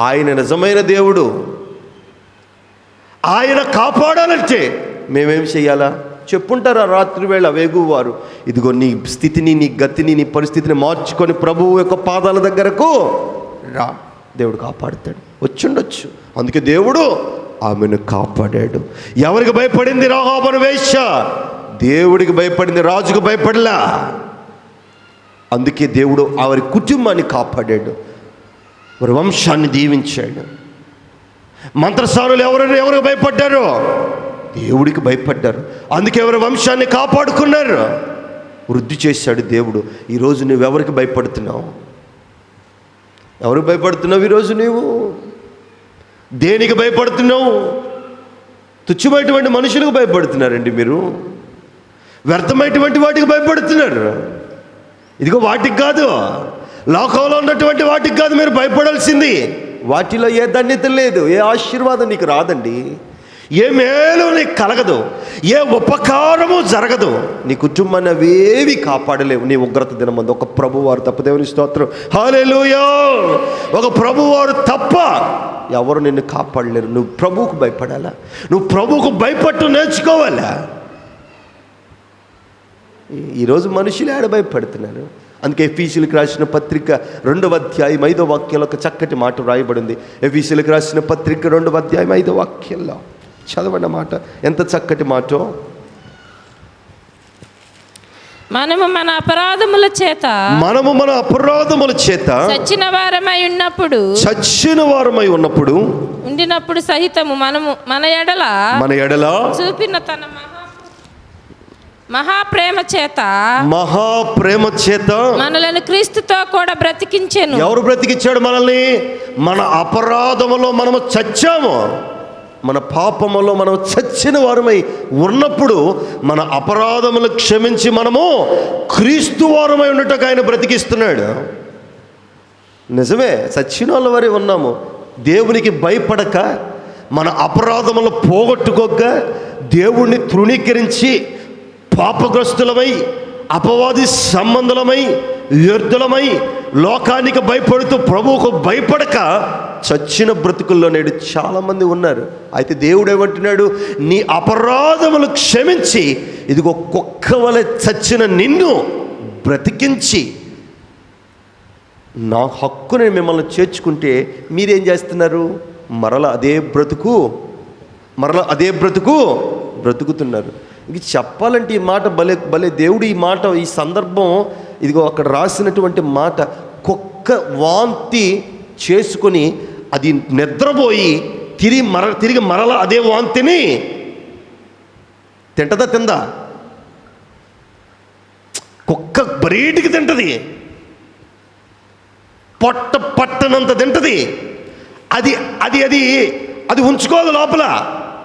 ఆయన నిజమైన దేవుడు, ఆయన కాపాడాలంటే మేమేం చెయ్యాలా? చెప్పుంటారు ఆ రాత్రి వేళ వేగువారు, ఇదిగో నీ స్థితిని, నీ గతిని, నీ పరిస్థితిని మార్చుకొని ప్రభువు యొక్క పాదాల దగ్గరకు రా, దేవుడు కాపాడుతాడు. వచ్చుండొచ్చు, అందుకే దేవుడు ఆమెను కాపాడాడు. ఎవరికి భయపడింది రాహాబు అనే వేశ్య? దేవుడికి భయపడింది, రాజుకు భయపడలా. అందుకే దేవుడు వారి కుటుంబాన్ని కాపాడాడు, వారి వంశాన్ని దీవించాడు. మంత్రసానులు ఎవరికి భయపడ్డారు? దేవుడికి భయపడ్డారు. అందుకే ఎవరి వంశాన్ని కాపాడుకున్నారు, వృద్ధి చేశాడు దేవుడు. ఈరోజు నువ్వెవరికి భయపడుతున్నావు? ఎవరికి భయపడుతున్నావు ఈరోజు? నీవు దేనికి భయపడుతున్నావు? తుచ్చమైనటువంటి మనుషులకు భయపడుతున్నారండి మీరు, వ్యర్థమైనటువంటి వాటికి భయపడుతున్నారు. ఇదిగో వాటికి కాదు, లోకంలో ఉన్నటువంటి వాటికి కాదు మీరు భయపడాల్సింది. వాటిలో ఏ ధన్యత లేదు, ఏ ఆశీర్వాదం నీకు రాదండి, ఏ మేలు నీకు కలగదు, ఏ ఉపకారము జరగదు. నీ కుటుంబాన్ని అవేవి కాపాడలేవు నీ ఉగ్రత దినమందు. ఒక ప్రభువారు తప్ప, దేవుని స్తోత్రం, హల్లెలూయా, ఒక ప్రభువారు తప్ప ఎవరు నిన్ను కాపాడలేరు. నువ్వు ప్రభువుకు భయపడాలా, నువ్వు ప్రభువుకు భయపట్టు నేర్చుకోవాలా. ఈరోజు మనుషులు ఏడ భయపడుతున్నారు. అందుకే ఎఫీసీయులకు రాసిన పత్రిక 2వ అధ్యాయం 5వ వాక్యంలో ఒక చక్కటి మాట రాయబడింది. ఎఫీసీయులకు రాసిన పత్రిక 2వ అధ్యాయం 5వ వాక్యంలో చదవండి మాట, ఎంత చక్కటి మాటో. మనము మన అపరాధముల చేత చచ్చిన వారమై ఉన్నప్పుడు ఉండినప్పుడు సహితము మనము మన ఎడల చూపిన తన మహాప్రేమ చేత మనలను క్రీస్తుతో కూడా బ్రతికించెను. ఎవరు బ్రతికించాడు మనల్ని? మన అపరాధములో మనము చచ్చాము, మన పాపములో మనం చచ్చిన వారమై ఉన్నప్పుడు మన అపరాధములు క్షమించి మనము క్రీస్తు వారమై ఉన్నట్టుగా ఆయన బ్రతికిస్తున్నాడు. నిజమే, చచ్చిన వాళ్ళ వరే ఉన్నాము. దేవునికి భయపడక, మన అపరాధములు పోగొట్టుకోక, దేవుణ్ణి తృణీకరించి పాపగ్రస్తులమై, అపవాది సంబంధులమై, వ్యర్థులమై, లోకానికి భయపడుతూ ప్రభువుకు భయపడక చచ్చిన బ్రతుకుల్లో నేడు చాలామంది ఉన్నారు. అయితే దేవుడు ఏమంటున్నాడు? నీ అపరాధములు క్షమించి ఇదిగో కుక్క వలె చచ్చిన నిన్ను బ్రతికించి నా హక్కుని మిమ్మల్ని చేర్చుకుంటే మీరేం చేస్తున్నారు? మరలా అదే బ్రతుకు బ్రతుకుతున్నారు. ఇంక చెప్పాలంటే ఈ మాట భలే దేవుడు ఈ మాట, ఈ సందర్భం, ఇదిగో అక్కడ రాసినటువంటి మాట, కుక్క వాంతి చేసుకొని అది నిద్రపోయి తిరిగి మరల అదే వాంతిని తిందా? కుక్క బరీటికి తింటది, పట్టనంత తింటది. అది అది అది అది ఉంచుకోదు లోపల,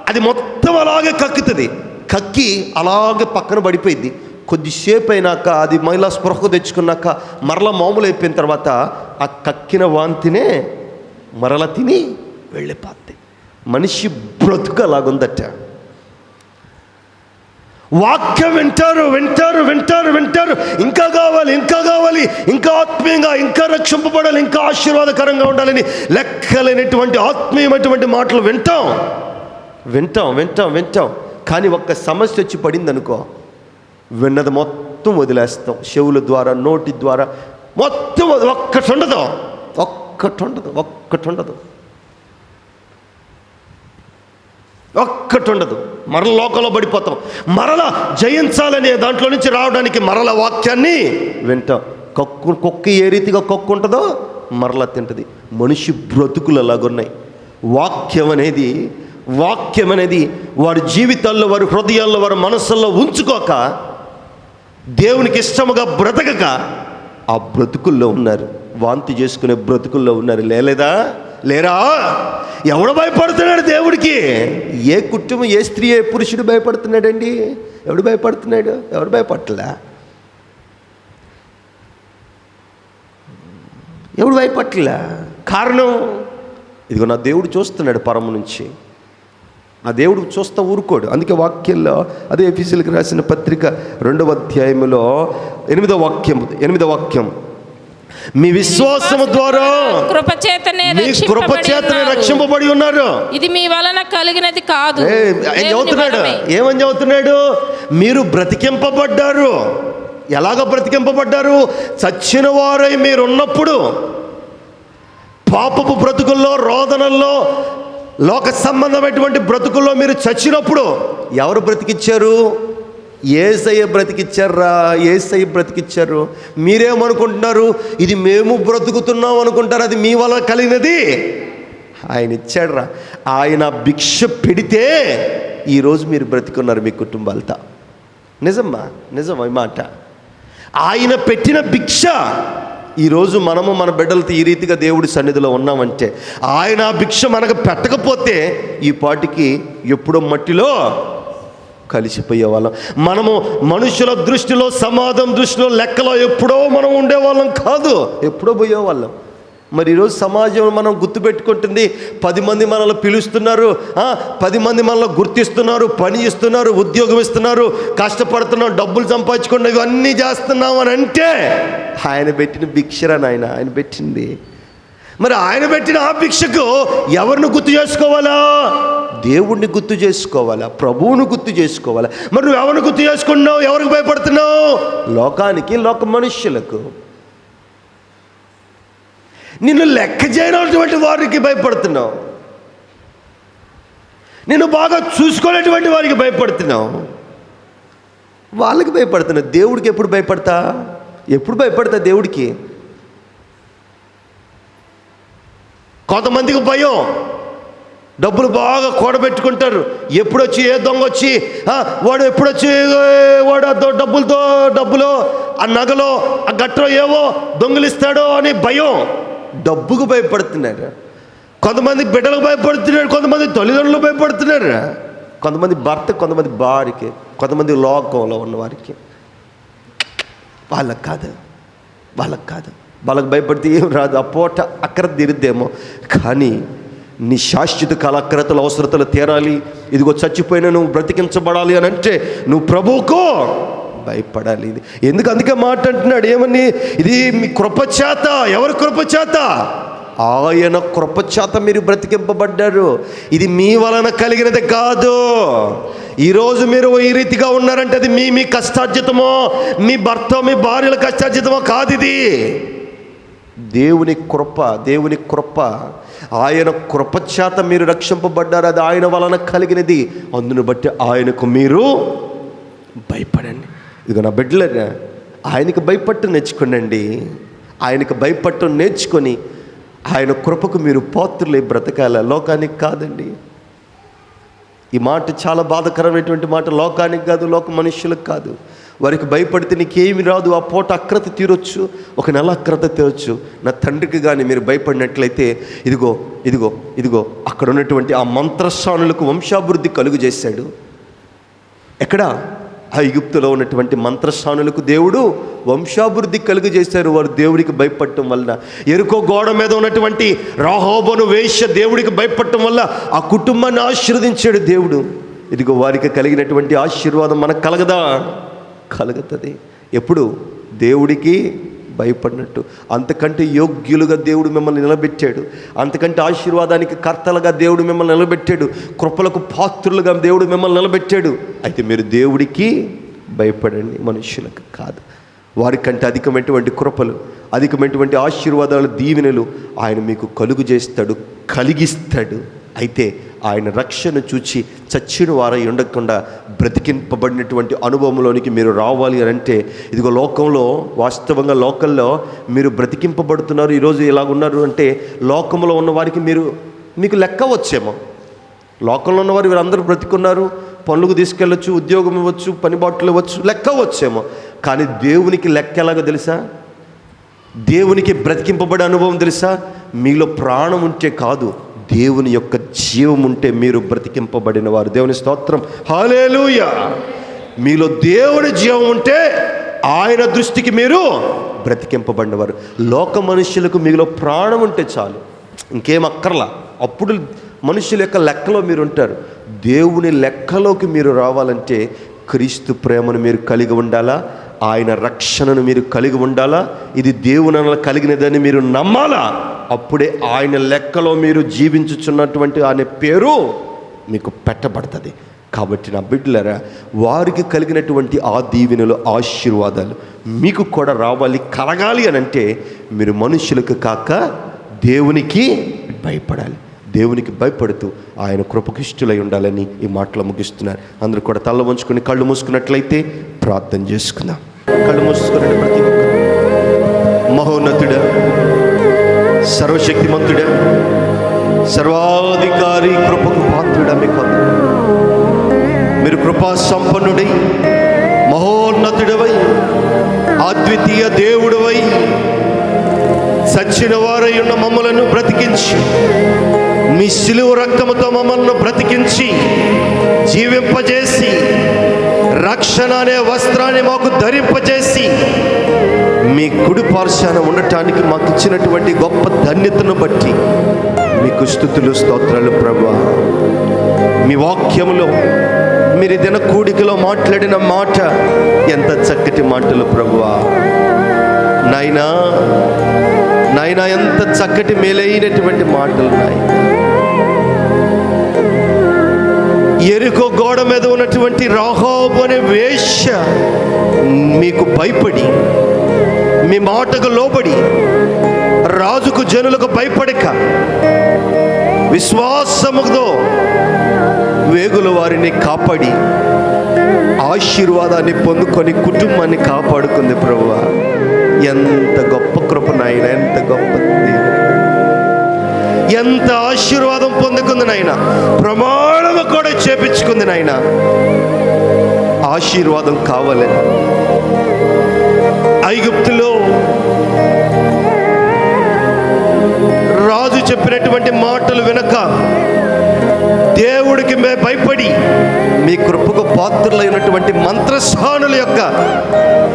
అది మొత్తం అలాగే కక్కుతుంది. కక్కి అలాగే పక్కన పడిపోయింది. కొద్దిసేపు అయినాక అది మహిళా స్పృహకు తెచ్చుకున్నాక మరలా మామూలు అయిపోయిన తర్వాత ఆ కక్కిన వాంతినే మరల తిని వెళ్ళిపోద్ది. మనిషి బ్రతుకు అలాగుందట. వాక్యం వింటారు, ఇంకా కావాలి, ఇంకా ఆత్మీయంగా, ఇంకా రక్షింపబడాలి, ఇంకా ఆశీర్వాదకరంగా ఉండాలని లెక్కలేనటువంటి ఆత్మీయమైనటువంటి మాటలు వింటాం. కానీ ఒక్క సమస్య వచ్చి పడింది అనుకో, విన్నది మొత్తం వదిలేస్తాం. చెవుల ద్వారా, నోటి ద్వారా మొత్తం ఒక్కటుండదు. మరల లోకంలో పడిపోతాం. మరల జయించాలనే దాంట్లో నుంచి రావడానికి మరల వాక్యాన్ని వింటాం. కుక్క ఏ రీతిగా కుక్క ఉంటుందో మరలా తింటుంది. మనిషి బ్రతుకులు అలాగున్నాయి. వాక్యం అనేది వారి జీవితాల్లో, వారి హృదయాల్లో, వారి మనస్సుల్లో ఉంచుకోక, దేవునికి ఇష్టముగా బ్రతకక ఆ బ్రతుకుల్లో ఉన్నారు. వాంతి చేసుకునే బ్రతుకుల్లో ఉన్నారు. లేరా? ఎవడు భయపడుతున్నాడు దేవుడికి? ఏ కుటుంబం, ఏ స్త్రీ, ఏ పురుషుడు భయపడుతున్నాడండి? ఎవడు భయపడుతున్నాడు? ఎవరు భయపడలే? ఎవడు భయపడలే? కారణం ఇదిగో నా దేవుడు చూస్తున్నాడు పరము నుంచి. ఆ దేవుడు చూస్తా ఊరుకోడు. అందుకే వాక్యంలో, అదే ఎఫెసీయులకు రాసిన పత్రిక 2వ అధ్యాయంలో 8వ వాక్యం, మీ విశ్వాసము ద్వారా కృపచేతనే రక్షింపబడి ఉన్నారు. ఇది మీ వలన కలిగినది కాదు. ఏమని చదువుతున్నాడు? మీరు బ్రతికింపబడ్డారు. ఎలాగ బ్రతికింపబడ్డారు? చచ్చిన వారై మీరున్నప్పుడు, పాపపు బ్రతుకుల్లో, రోదనల్లో, లోక సంబంధమైనటువంటి బ్రతుకుల్లో మీరు చచ్చినప్పుడు ఎవరు బ్రతికిచ్చారు? యేసయ్య బ్రతికిచ్చారు. మీరేమనుకుంటున్నారు? ఇది మేము బ్రతుకుతున్నాం అనుకుంటారు. అది మీ వల్ల కలిగినది ఆయన ఇచ్చాడురా. ఆయన భిక్ష పెడితే ఈరోజు మీరు బ్రతికున్నారు, మీ కుటుంబాలతో. నిజం ఈ మాట. ఆయన పెట్టిన భిక్ష ఈరోజు మనము మన బిడ్డలతో ఈ రీతిగా దేవుడి సన్నిధిలో ఉన్నామంటే, ఆయన ఆ భిక్ష మనకు పెట్టకపోతే ఈ పాటికి ఎప్పుడో మట్టిలో కలిసిపోయే వాళ్ళం. మనము మనుషుల దృష్టిలో, సమాజం దృష్టిలో, లెక్కలో ఎప్పుడో మనం ఉండేవాళ్ళం కాదు, ఎప్పుడో పోయేవాళ్ళం. మరి ఈరోజు సమాజం మనం గుర్తుపెట్టుకుంటుంది. 10 మంది మనల్ని పిలుస్తున్నారు, 10 మంది మనల్ని గుర్తిస్తున్నారు, పని ఇస్తున్నారు, ఉద్యోగం ఇస్తున్నారు, కష్టపడుతున్నాం, డబ్బులు సంపాదించుకున్నాం, ఇవన్నీ చేస్తున్నాం అని అంటే ఆయన పెట్టిన భిక్షరా నాయన, ఆయన పెట్టింది. మరి ఆయన పెట్టిన ఆ భిక్షకు ఎవరిని గుర్తు చేసుకోవాలా? దేవుణ్ణి గుర్తు చేసుకోవాలా, ప్రభువును గుర్తు చేసుకోవాలా. మరి నువ్వు ఎవరిని గుర్తు చేసుకున్నావు? ఎవరికి భయపడుతున్నావు? లోకానికి, లోక మనుష్యులకు. నిన్ను లెక్క చేయనటువంటి వారికి భయపడుతున్నావు. నిన్ను బాగా చూసుకోలేటువంటి వారికి భయపడుతున్నావు. వాళ్ళకి భయపడుతున్నావు. దేవుడికి ఎప్పుడు భయపడతా? ఎప్పుడు భయపడతా దేవుడికి? కొంతమందికి భయం, డబ్బులు బాగా కూడబెట్టుకుంటారు. ఎప్పుడొచ్చి ఏ దొంగ వచ్చి వాడు ఎప్పుడొచ్చి వాడు డబ్బులో ఆ నగలో ఆ గట్టలో ఏవో దొంగలిస్తాడో అని భయం. డబ్బుకు భయపడుతున్నారు. కొంతమంది బిడ్డలకు భయపడుతున్నారు, కొంతమంది తల్లిదండ్రులు భయపడుతున్నారు, కొంతమంది భర్త, కొంతమంది భార్యకి, కొంతమంది లోకంలో ఉన్న వారికి. వాళ్ళకి కాదు. వాళ్ళకి భయపడితే ఏం రాదు. ఆ పూట అక్కర తీరుద్దేమో, కానీ నీ శాశ్వత కాల అక్రతలు అవసరతలు తీరాలి. ఇదిగో చచ్చిపోయినా నువ్వు బ్రతికించబడాలి అని అంటే నువ్వు ప్రభువుకు భయపడాలి. ఇది ఎందుకు? అందుకే మాట అంటున్నాడు ఏమని? ఇది మీ కృపచేత. ఎవరి కృపచేత? ఆయన కృపచేత మీరు బ్రతికింపబడ్డారు. ఇది మీ వలన కలిగినది కాదు. ఈరోజు మీరు ఈ రీతిగా ఉన్నారంటే అది మీ కష్టార్జితమో, మీ భర్త మీ భార్యల కష్టార్జితమో కాదు. ఇది దేవుని కృప. ఆయన కృపచేత మీరు రక్షింపబడ్డారు. అది ఆయన వలన కలిగినది. అందును బట్టి ఆయనకు మీరు భయపడండి. ఇక నా బిడ్డలే, ఆయనకు భయపట్టు నేర్చుకోండి. ఆయనకు భయపట్టు నేర్చుకొని ఆయన కృపకు మీరు పాత్రులై బ్రతకాల, లోకానికి కాదండి. ఈ మాట చాలా బాధాకరమైనటువంటి మాట. లోకానికి కాదు, లోక మనుష్యులకు కాదు. వారికి భయపడితే నీకేమి రాదు. ఆ పూట అక్రత తీరొచ్చు, ఒక నెల అక్రత తీరొచ్చు. నా తండ్రికి కానీ మీరు భయపడినట్లయితే ఇదిగో అక్కడ ఉన్నటువంటి ఆ మంత్రస్వానులకు వంశాభివృద్ధి కలుగు చేశాడు. ఎక్కడ? ఆ ఐగుప్తులో ఉన్నటువంటి మంత్రస్వానులకు దేవుడు వంశాభివృద్ధి కలుగు చేశారు. వారు దేవుడికి భయపడటం వలన. ఎరుకో గోడ మీద ఉన్నటువంటి రాహోబను వేశ్య దేవుడికి భయపడటం వల్ల ఆ కుటుంబాన్ని ఆశీర్వదించాడు దేవుడు. ఇదిగో వారికి కలిగినటువంటి ఆశీర్వాదం మనకు కలుగుతుంది. ఎప్పుడు? దేవుడికి భయపడినట్టు. అంతకంటే యోగ్యులుగా దేవుడు మిమ్మల్ని నిలబెట్టాడు. అంతకంటే ఆశీర్వాదానికి కర్తలుగా దేవుడు మిమ్మల్ని నిలబెట్టాడు. కృపలకు పాత్రులుగా దేవుడు మిమ్మల్ని నిలబెట్టాడు. అయితే మీరు దేవుడికి భయపడండి, మనుష్యులకు కాదు. వారికంటే అధికమైనటువంటి కృపలు, అధికమైనటువంటి ఆశీర్వాదాలు, దీవెనలు ఆయన మీకు కలుగు చేస్తాడు, కలిగిస్తాడు. అయితే ఆయన రక్షణ చూచి చచ్చిన వారై ఉండకుండా బ్రతికింపబడినటువంటి అనుభవంలోనికి మీరు రావాలి అని అంటే ఇదిగో లోకంలో, వాస్తవంగా లోకల్లో మీరు బ్రతికింపబడుతున్నారు. ఈరోజు ఇలాగున్నారు అంటే లోకంలో ఉన్న వారికి మీకు లెక్క వచ్చేమో. లోకంలో ఉన్నవారు వీరందరూ బ్రతికున్నారు, పనులకు తీసుకెళ్ళొచ్చు, ఉద్యోగం ఇవ్వచ్చు, పనిబాట్లు ఇవ్వచ్చు, లెక్క వచ్చేమో. కానీ దేవునికి లెక్క ఎలాగో తెలుసా? దేవునికి బ్రతికింపబడే అనుభవం తెలుసా? మీలో ప్రాణం ఉంటే కాదు, దేవుని యొక్క జీవం ఉంటే మీరు బ్రతికింపబడిన వారు. దేవుని స్తోత్రం, హల్లెలూయా. మీలో దేవుని జీవం ఉంటే ఆయన దృష్టికి మీరు బ్రతికింపబడినవారు. లోక మనుష్యులకు మీలో ప్రాణం ఉంటే చాలు, ఇంకేం అక్కర్లా. అప్పుడు మనుషుల యొక్క లెక్కలో మీరు ఉంటారు. దేవుని లెక్కలోకి మీరు రావాలంటే క్రీస్తు ప్రేమను మీరు కలిగి ఉండాలా, ఆయన రక్షణను మీరు కలిగి ఉండాలా, ఇది దేవుని కలిగినదని మీరు నమ్మాలా. అప్పుడే ఆయన లెక్కలో మీరు జీవించుచున్నటువంటి ఆయన పేరు మీకు పెట్టబడుతుంది. కాబట్టి నా బిడ్డలారా, వారికి కలిగినటువంటి ఆ దీవెనలు, ఆశీర్వాదాలు మీకు కూడా రావాలి, కలగాలి అని అంటే మీరు మనుషులకు కాక దేవునికి భయపడాలి. దేవునికి భయపడుతూ ఆయన కృపకిష్టులై ఉండాలని ఈ మాటలు ముగిస్తున్నారు. అందరూ కూడా తల్ల వంచుకొని కళ్ళు మూసుకున్నట్లయితే ప్రార్థన చేసుకుందాం. కళ్ళు మూసుకున్నాడు ప్రతి ఒక్కరు. మహోన్నతుడా, సర్వశక్తిమంతుడా, సర్వాధికారి, కృపకు పాత్రుడా, మీకు మీరు కృపా సంపన్నుడై, మహోన్నతుడవై, అద్వితీయ దేవుడవై, సచ్చిన వారై ఉన్న మమ్మలను బ్రతికించి, మీ శిలువ రక్తముతో మమ్మల్ని బ్రతికించి జీవింపజేసి, రక్షణ అనే వస్త్రాన్ని మాకు ధరింపజేసి, మీ కుడి పార్శ్వాన ఉండటానికి మాకు ఇచ్చినటువంటి గొప్ప ధన్యతను బట్టి మీకు స్తుతులు, స్తోత్రాలు ప్రభువా. మీ వాక్యములో మీరు దిన కూడికలో మాట్లాడిన మాట ఎంత చక్కటి మాటలు ప్రభువా. నాయనా ఎంత చక్కటి మేలైనటువంటి మాటలు నాయనా. యెరికో గోడ మీద ఉన్నటువంటి రాహాబు అనే వేశ్య మీకు భయపడి, మీ మాటకు లోబడి, రాజుకు జనులకు భయపడక విశ్వాసముతో వేగుల వారిని కాపాడి ఆశీర్వాదాన్ని పొందుకొని కుటుంబాన్ని కాపాడుకుంది ప్రభువా. ఎంత గొప్ప కృప నాయన, ఎంత గొప్ప దేవుడు, ఎంత ఆశీర్వాదం పొందుకుంది నాయన. ప్రమాణము కూడా చేపించుకుంది నాయన. ఆశీర్వాదం కావాలని ఐగుప్తులో రాజు చెప్పినటువంటి మాటలు వినక దేవుడికి భయపడి మీ కృపకు పాత్రులైనటువంటి మంత్రస్థానుల యొక్క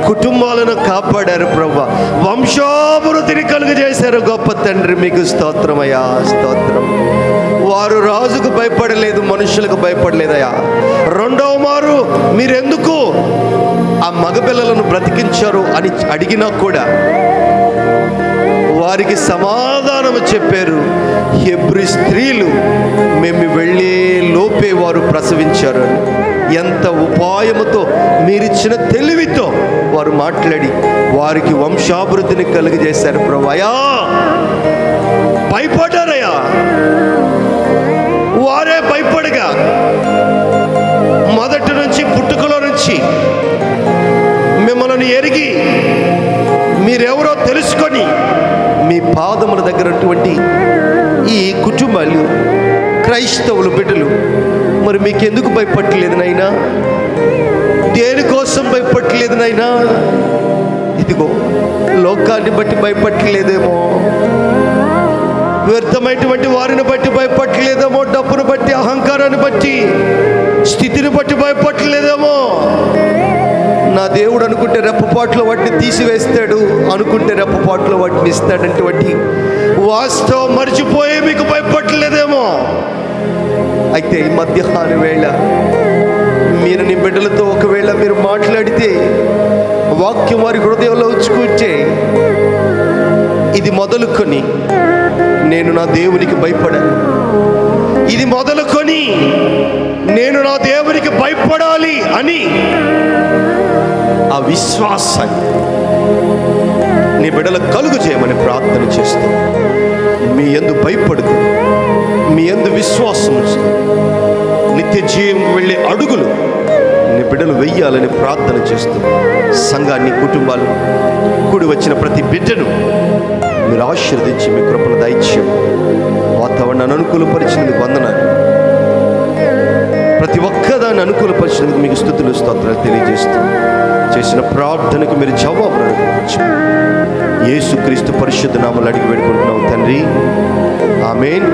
కుటుంబాలను కాపాడారు ప్రభువా. వంశాభివృద్ధిని కలుగజేశారు గొప్ప తండ్రి. మీకు స్తోత్రమయ్యా, స్తోత్రం. వారు రాజుకు భయపడలేదు, మనుషులకు భయపడలేదయ్యా. రెండవ మారు మీరెందుకు ఆ మగపిల్లలను బ్రతికించారు అని అడిగినా కూడా వారికి సమాధానం చెప్పారు. హెబ్రీ స్త్రీలు మేము వెళ్ళే లోపే వారు ప్రసవించారు అని. ఎంత ఉపాయముతో, మీరిచ్చిన తెలివితో వారు మాట్లాడి వారికి వంశాభివృద్ధిని కలుగజేశారు ప్రభు. అయ్యా భయపడ్డారయ్యా, వారే భయపడగా మొదటి నుంచి పుట్టుకలో నుంచి మిమ్మల్ని ఎరిగి మీరెవరో తెలుసుకొని మీ పాదముల దగ్గర ఉన్నటువంటి ఈ కుటుంబాలు, క్రైస్తవులు బిడ్డలు మరి మీకెందుకు భయపడలేదు నైనా? దేనికోసం భయపడలేదు నైనా? ఇదిగో లోకాన్ని బట్టి భయపడలేదేమో, వ్యర్థమైనటువంటి వారిని బట్టి భయపడలేదేమో, డబ్బును బట్టి, అహంకారాన్ని బట్టి, స్థితిని బట్టి భయపడలేదేమో. నా దేవుడు అనుకుంటే రెప్పపాట్లో వాటిని తీసివేస్తాడు, అనుకుంటే రెప్పపాట్లో వాటిని ఇస్తాడంటువంటి వాస్తవం మర్చిపోయి మీకు భయపడలేదేమో. అయితే ఈ మధ్యాహ్న వేళ మీరు నీ బిడ్డలతో ఒకవేళ మీరు మాట్లాడితే, వాక్యం వారి హృదయంలో ఉంచుకుంటే, ఇది మొదలుకొని నేను నా దేవునికి భయపడాలి, ఇది మొదలుకొని నేను నా దేవునికి భయపడాలి అని ఆ విశ్వాసాన్ని నీ బిడ్డలకు కలుగు చేయమని ప్రార్థన చేస్తూ, మీ యందు భయపడుతూ, మీ యందు విశ్వాసం ఉంచుతూ నిత్య జీవం వెళ్ళే అడుగులు నీ బిడ్డలు వెయ్యాలని ప్రార్థన చేస్తూ, సంఘాన్ని, కుటుంబాలు కూడి వచ్చిన ప్రతి బిడ్డను మీరు ఆశీర్వదించి మీ కృపను దయచేయం. వాతావరణాన్ని అనుకూలపరిచినందుకు వందనాలు. ప్రతి ఒక్కదాన్ని అనుకూలపరిచినందుకు మీకు స్తుతులు, స్తోత్రాలు తెలియజేస్తూ చేసిన ప్రార్థనకు మీరు జవాబు అనుగ్రహించు. యేసుక్రీస్తు పరిశుద్ధ నామములో అడిగి వేడుకుంటున్నాం తండ్రి, ఆమేన్.